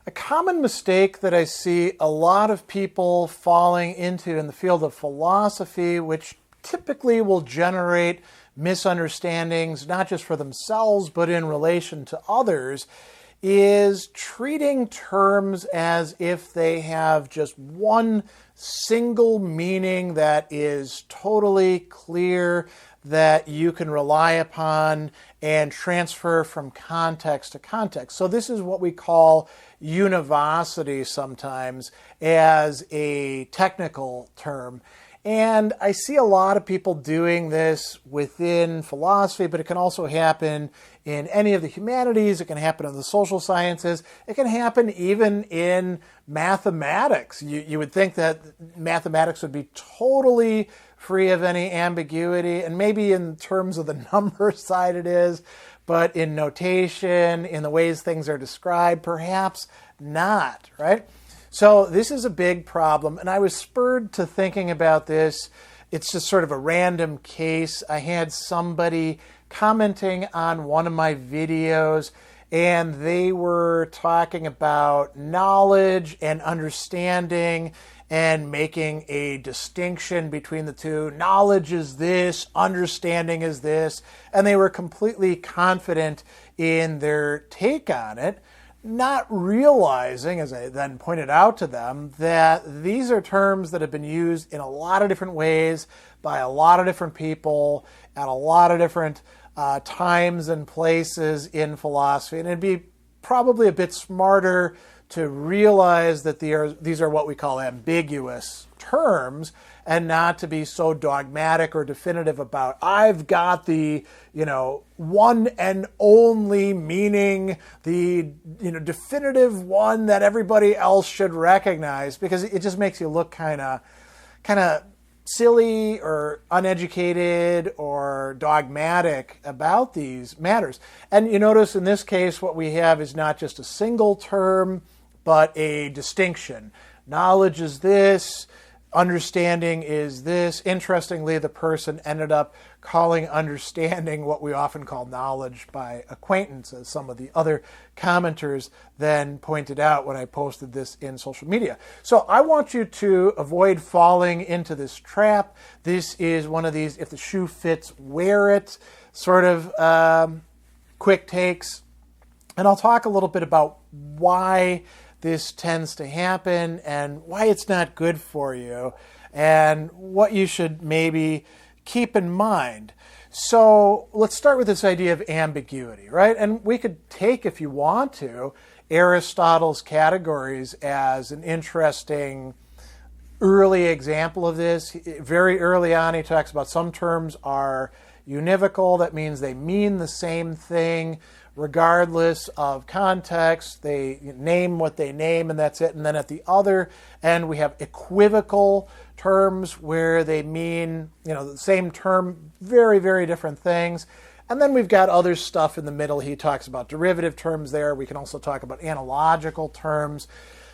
A common mistake that I see a lot of people falling into in the field of philosophy, which typically will generate misunderstandings, not just for themselves, but in relation to others, is treating terms as if they have just one single meaning that is totally clear, that you can rely upon and transfer from context to context. So this is what we call univocity sometimes as a technical term. And I see a lot of people doing this within philosophy, but it can also happen in any of the humanities. It can happen in the social sciences. It can happen even in mathematics. You would think that mathematics would be totally free of any ambiguity, and maybe in terms of the number side it is, but in notation, in the ways things are described, perhaps not, right? So this is a big problem, and I was spurred to thinking about this. It's just sort of a random case. I had somebody commenting on one of my videos, and they were talking about knowledge and understanding and making a distinction between the two. Knowledge is this, understanding is this, and they were completely confident in their take on it, not realizing, as I then pointed out to them, that these are terms that have been used in a lot of different ways by a lot of different people at a lot of different times and places in philosophy. And it'd be probably a bit smarter to realize that these are what we call ambiguous terms, and not to be so dogmatic or definitive about, I've got the, one and only meaning, the, definitive one that everybody else should recognize, because it just makes you look kind of silly or uneducated or dogmatic about these matters. And you notice in this case, what we have is not just a single term, but a distinction. Knowledge is this, understanding is this. Interestingly, the person ended up calling understanding what we often call knowledge by acquaintance, as some of the other commenters then pointed out when I posted this in social media. So I want you to avoid falling into this trap. This is one of these, if the shoe fits, wear it, sort of quick takes. And I'll talk a little bit about why this tends to happen and why it's not good for you and what you should maybe keep in mind. So let's start with this idea of ambiguity, right? And we could take, if you want to, Aristotle's categories as an interesting early example of this. Very early on, he talks about some terms are univocal. That means they mean the same thing regardless of context. They name what they name, and that's it. And then at the other end, we have equivocal terms where they mean, the same term, very, very different things. And then we've got other stuff in the middle. He talks about derivative terms there. We can also talk about analogical terms.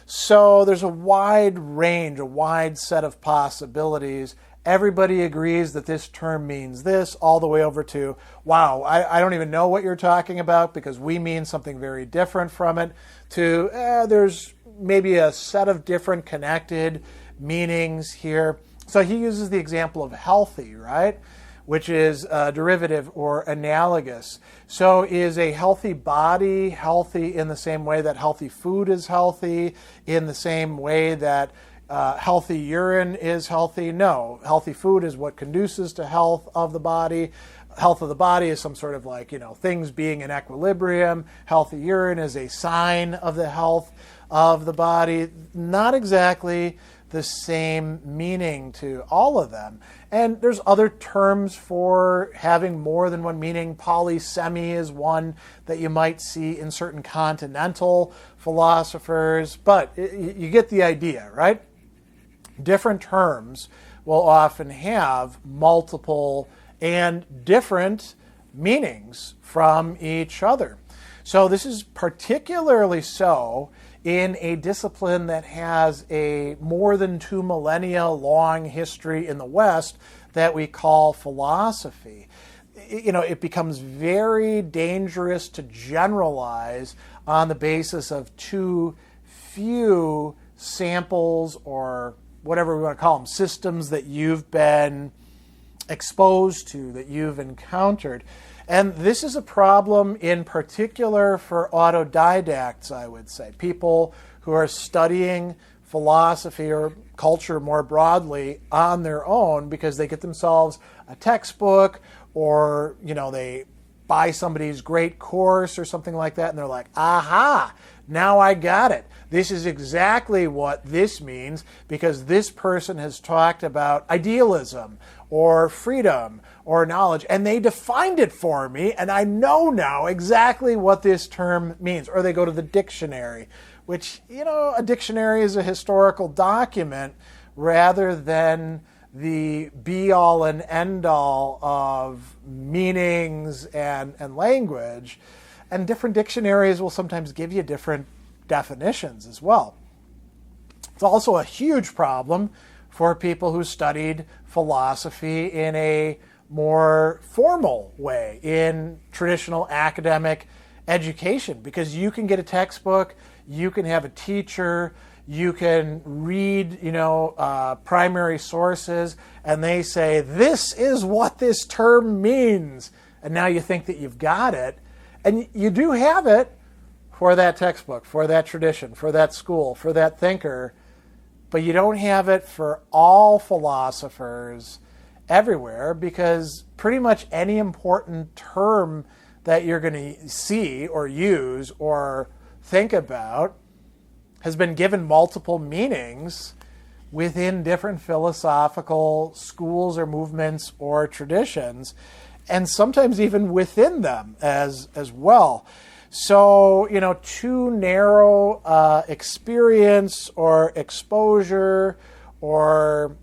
So there's a wide range, a wide set of possibilities. Everybody agrees that this term means this, all the way over to, wow, I don't even know what you're talking about because we mean something very different from it, to there's maybe a set of different connected meanings here. So he uses the example of healthy, right, which is derivative or analogous. So is a healthy body healthy in the same way that healthy food is healthy, in the same way that healthy urine is healthy? No. Healthy food is what conduces to health of the body. Health of the body is some sort of things being in equilibrium. Healthy urine is a sign of the health of the body. Not exactly the same meaning to all of them. And there's other terms for having more than one meaning. Polysemy is one that you might see in certain continental philosophers, but you get the idea, right? Different terms will often have multiple and different meanings from each other. So this is particularly so in a discipline that has a more than 2 millennia long history in the West that we call philosophy. It becomes very dangerous to generalize on the basis of 2 few samples, or whatever we want to call them, systems that you've been exposed to, that you've encountered. And this is a problem in particular for autodidacts, I would say. People who are studying philosophy or culture more broadly on their own because they get themselves a textbook, or they buy somebody's great course or something like that, and they're like, aha, now I got it. This is exactly what this means because this person has talked about idealism or freedom or knowledge, and they defined it for me, and I know now exactly what this term means. Or they go to the dictionary, which, a dictionary is a historical document rather than the be-all and end-all of meanings and language. And different dictionaries will sometimes give you different definitions as well. It's also a huge problem for people who studied philosophy in a more formal way, in traditional academic education, because you can get a textbook, you can have a teacher, you can read, primary sources, and they say, this is what this term means. And now you think that you've got it. And you do have it for that textbook, for that tradition, for that school, for that thinker, but you don't have it for all philosophers everywhere, because pretty much any important term that you're going to see or use or think about has been given multiple meanings within different philosophical schools or movements or traditions, and sometimes even within them as well. So, too narrow experience or exposure or,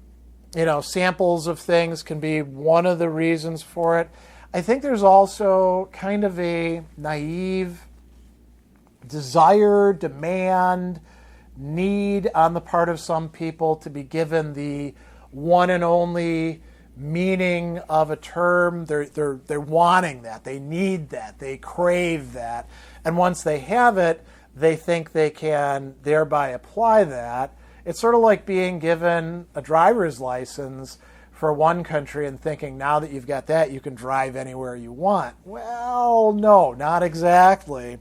samples of things can be one of the reasons for it. I think there's also kind of a naive desire, demand, need on the part of some people to be given the one and only meaning of a term. They're wanting that, they need that, they crave that, and once they have it, they think they can thereby apply that. It's sort of like being given a driver's license for one country and thinking now that you've got that, you can drive anywhere you want. Well, no, not exactly.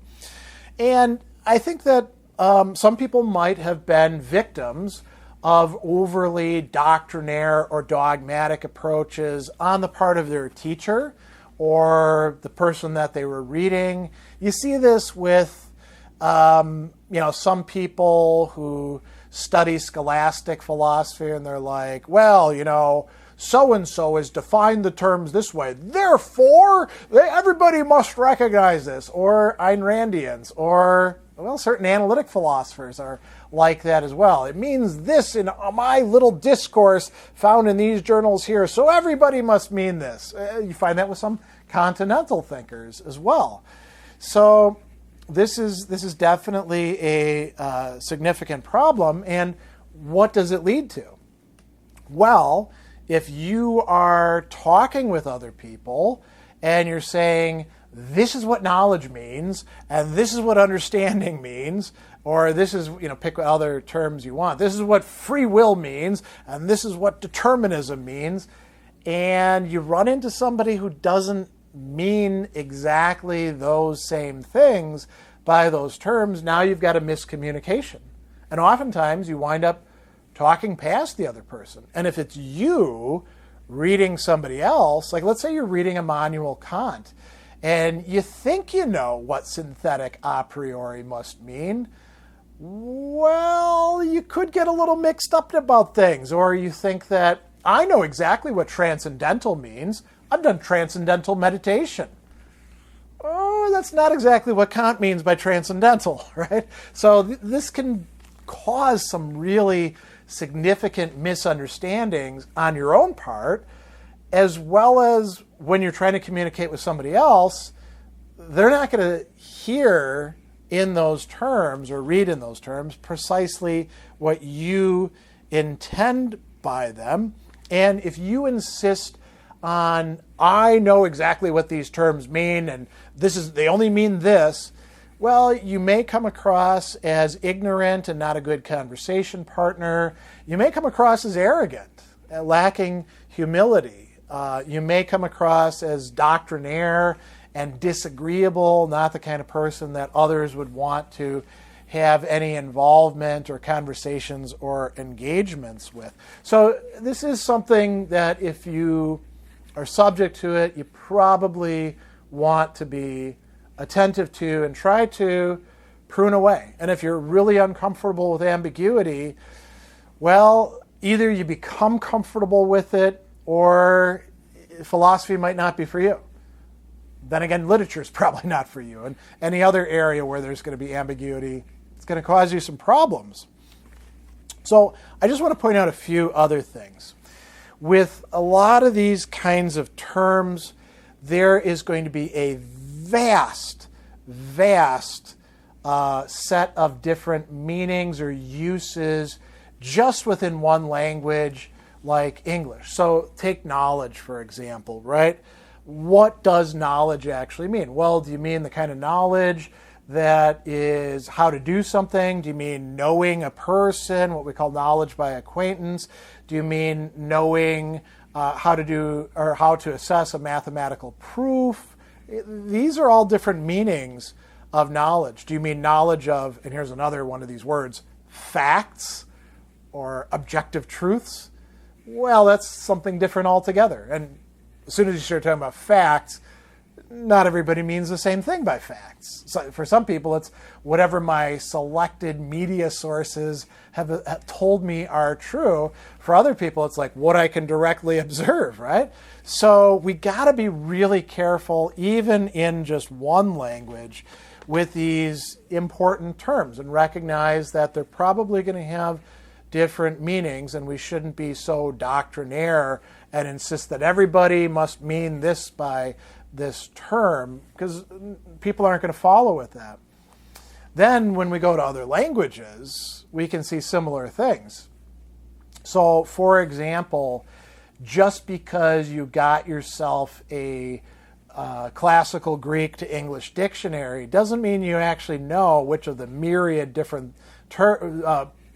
And I think that some people might have been victims of overly doctrinaire or dogmatic approaches on the part of their teacher or the person that they were reading. You see this with, some people who study scholastic philosophy, and they're like, well, so-and-so has defined the terms this way, therefore everybody must recognize this. Or Ayn Randians, or certain analytic philosophers are like that as well. It means this in my little discourse found in these journals here, so everybody must mean this. You find that with some continental thinkers as well. So this is definitely a significant problem. And what does it lead to? Well, if you are talking with other people and you're saying, this is what knowledge means, and this is what understanding means, or this is, pick other terms you want. This is what free will means, and this is what determinism means, and you run into somebody who doesn't mean exactly those same things by those terms, now you've got a miscommunication. And oftentimes you wind up talking past the other person. And if it's you reading somebody else, like let's say you're reading Immanuel Kant, and you think you know what synthetic a priori must mean, well, you could get a little mixed up about things. Or you think that I know exactly what transcendental means. I've done transcendental meditation. Oh, that's not exactly what Kant means by transcendental, right? So this can cause some really significant misunderstandings on your own part, as well as when you're trying to communicate with somebody else, they're not going to hear in those terms or read in those terms precisely what you intend by them. And if you insist on, I know exactly what these terms mean, and they only mean this, Well, you may come across as ignorant and not a good conversation partner. You may come across as arrogant, lacking humility. You may come across as doctrinaire and disagreeable, not the kind of person that others would want to have any involvement or conversations or engagements with. So this is something that if you are subject to it, you probably want to be attentive to and try to prune away. And if you're really uncomfortable with ambiguity, well, either you become comfortable with it or philosophy might not be for you. Then again, literature is probably not for you. And any other area where there's going to be ambiguity, it's going to cause you some problems. So I just want to point out a few other things. With a lot of these kinds of terms, there is going to be a vast set of different meanings or uses just within one language like English. So take knowledge, for example, right? What does knowledge actually mean? Well, do you mean the kind of knowledge that is how to do something? Do you mean knowing a person, what we call knowledge by acquaintance? Do you mean knowing how to do or how to assess a mathematical proof? These are all different meanings of knowledge. Do you mean knowledge of, and here's another one of these words, facts or objective truths? Well, that's something different altogether. And as soon as you start talking about facts, not everybody means the same thing by facts. So for some people, it's whatever my selected media sources have told me are true. For other people, it's like what I can directly observe, right? So we got to be really careful, even in just one language, with these important terms and recognize that they're probably going to have different meanings, and we shouldn't be so doctrinaire and insist that everybody must mean this by this term, because people aren't going to follow with that. Then when we go to other languages, we can see similar things. So for example, just because you got yourself a classical Greek to English dictionary doesn't mean you actually know which of the myriad different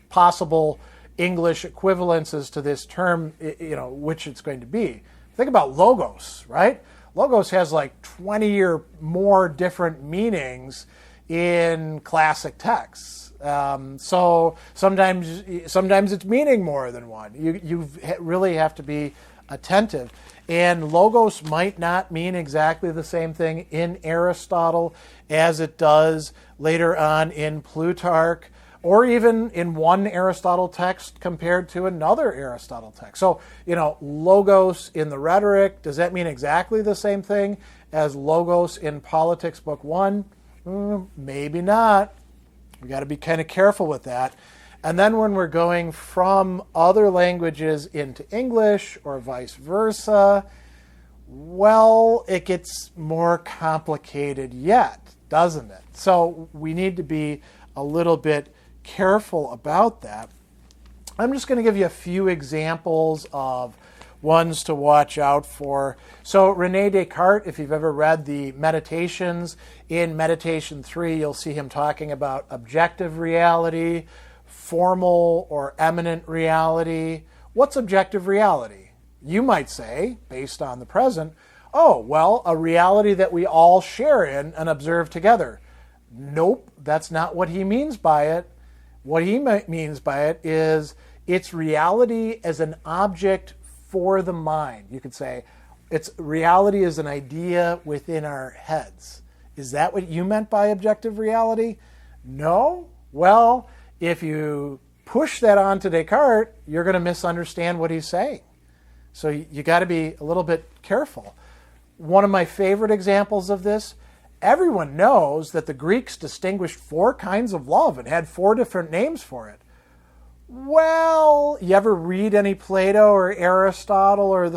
possible English equivalences to this term, which it's going to be. Think about logos, right? Logos has like 20 or more different meanings in classic texts. So sometimes it's meaning more than one. You really have to be attentive. And logos might not mean exactly the same thing in Aristotle as it does later on in Plutarch, or even in one Aristotle text compared to another Aristotle text. So, logos in the rhetoric, does that mean exactly the same thing as logos in Politics, Book 1? Maybe not. We got to be kind of careful with that. And then when we're going from other languages into English or vice versa, well, it gets more complicated yet, doesn't it? So we need to be a little bit careful about that. I'm just going to give you a few examples of ones to watch out for. So René Descartes, if you've ever read the Meditations, in Meditation 3, you'll see him talking about objective reality, formal or eminent reality. What's objective reality? You might say, based on the present, oh, well, a reality that we all share in and observe together. Nope, that's not what he means by it. What he means by it is it's reality as an object for the mind. You could say it's reality as an idea within our heads. Is that what you meant by objective reality? No? Well, if you push that onto Descartes, you're going to misunderstand what he's saying. So you got to be a little bit careful. One of my favorite examples of this, everyone knows that the Greeks distinguished 4 kinds of love and had 4 different names for it. Well, you ever read any Plato or Aristotle or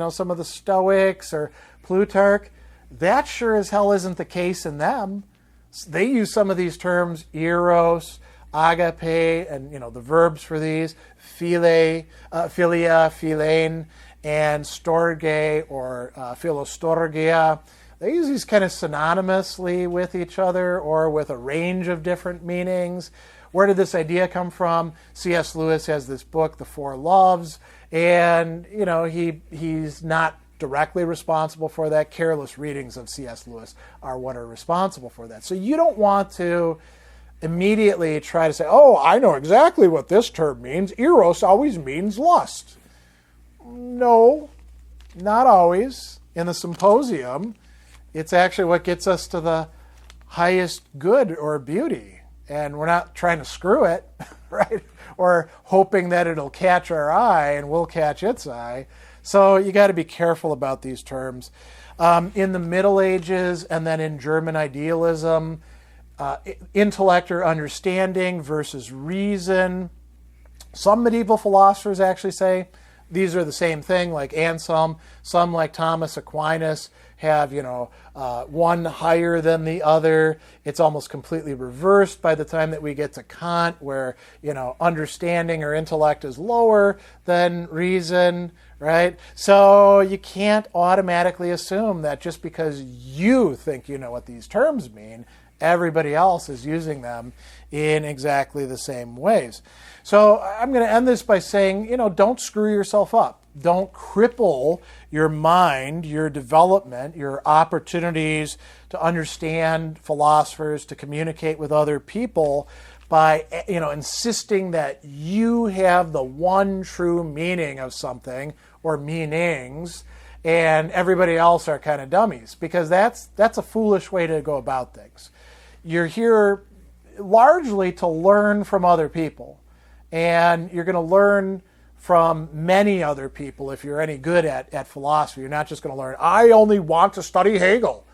some of the Stoics or Plutarch? That sure as hell isn't the case in them. They use some of these terms, eros, agape, and the verbs for these, philia, philein, and storge or philostorgia. they use these kind of synonymously with each other or with a range of different meanings. Where did this idea come from? C.S. Lewis has this book, The Four Loves, and he's not directly responsible for that. Careless readings of C.S. Lewis are what are responsible for that. So you don't want to immediately try to say, oh, I know exactly what this term means. Eros always means lust. No, not always. In the symposium, it's actually what gets us to the highest good or beauty. And we're not trying to screw it, right? Or hoping that it'll catch our eye and we'll catch its eye. So you got to be careful about these terms. In the Middle Ages and then in German idealism, intellect or understanding versus reason. Some medieval philosophers actually say these are the same thing, like Anselm. Some, like Thomas Aquinas, have one higher than the other. It's almost completely reversed by the time that we get to Kant, where understanding or intellect is lower than reason, right? So you can't automatically assume that just because you think you know what these terms mean, everybody else is using them in exactly the same ways. So I'm going to end this by saying, don't screw yourself up. Don't cripple your mind, your development, your opportunities to understand philosophers, to communicate with other people by, insisting that you have the one true meaning of something or meanings and everybody else are kind of dummies, because that's a foolish way to go about things. You're here largely to learn from other people, and you're going to learn from many other people if you're any good at philosophy. You're not just going to learn, I only want to study Hegel.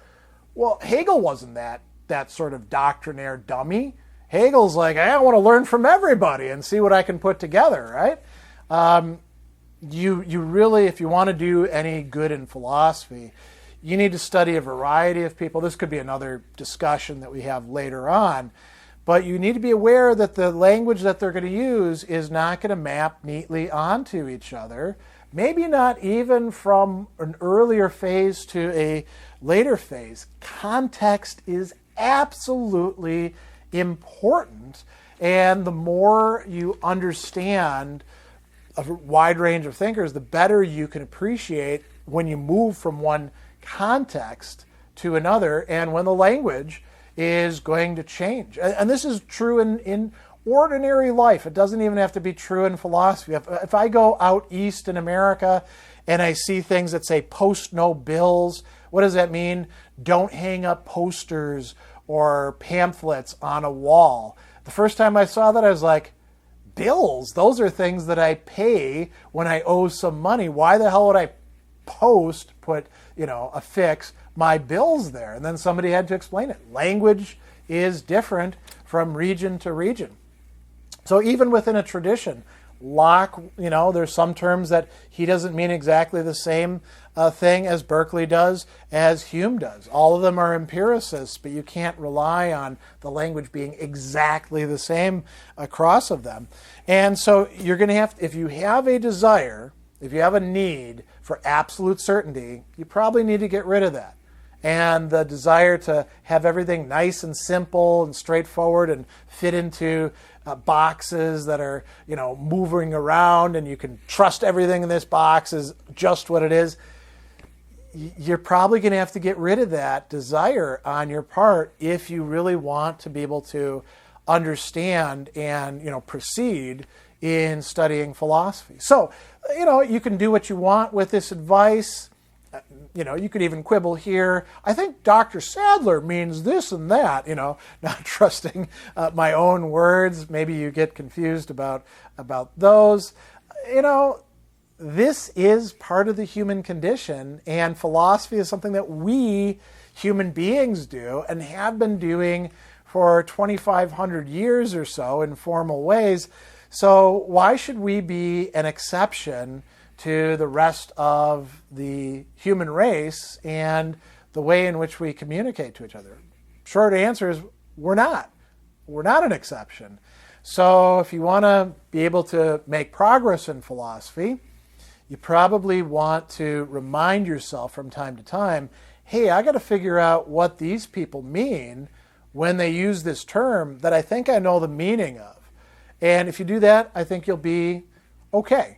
Well, Hegel wasn't that sort of doctrinaire dummy. Hegel's like, I want to learn from everybody and see what I can put together, right? You really, if you want to do any good in philosophy, you need to study a variety of people. This could be another discussion that we have later on. But you need to be aware that the language that they're going to use is not going to map neatly onto each other. Maybe not even from an earlier phase to a later phase. Context is absolutely important. And the more you understand a wide range of thinkers, the better you can appreciate when you move from one context to another and when the language is going to change. And this is true in ordinary life. It doesn't even have to be true in philosophy. If I go out east in America and I see things that say post no bills, what does that mean? Don't hang up posters or pamphlets on a wall. The first time I saw that, I was like, bills? Those are things that I pay when I owe some money. Why the hell would I affix my bills there? And then somebody had to explain it. Language is different from region to region. So even within a tradition, Locke, there's some terms that he doesn't mean exactly the same thing as Berkeley does, as Hume does. All of them are empiricists, but you can't rely on the language being exactly the same across of them. And so you're going to have, if you have a desire, if you have a need for absolute certainty, you probably need to get rid of that. And the desire to have everything nice and simple and straightforward and fit into boxes that are, moving around and you can trust everything in this box is just what it is. You're probably going to have to get rid of that desire on your part if you really want to be able to understand and, proceed in studying philosophy. So, you can do what you want with this advice. You could even quibble here. I think Dr. Sadler means this and that, not trusting my own words. Maybe you get confused about those. This is part of the human condition, and philosophy is something that we human beings do and have been doing for 2,500 years or so in formal ways. So why should we be an exception to the rest of the human race and the way in which we communicate to each other? Short answer is we're not. We're not an exception. So if you want to be able to make progress in philosophy, you probably want to remind yourself from time to time, hey, I got to figure out what these people mean when they use this term that I think I know the meaning of. And if you do that, I think you'll be okay.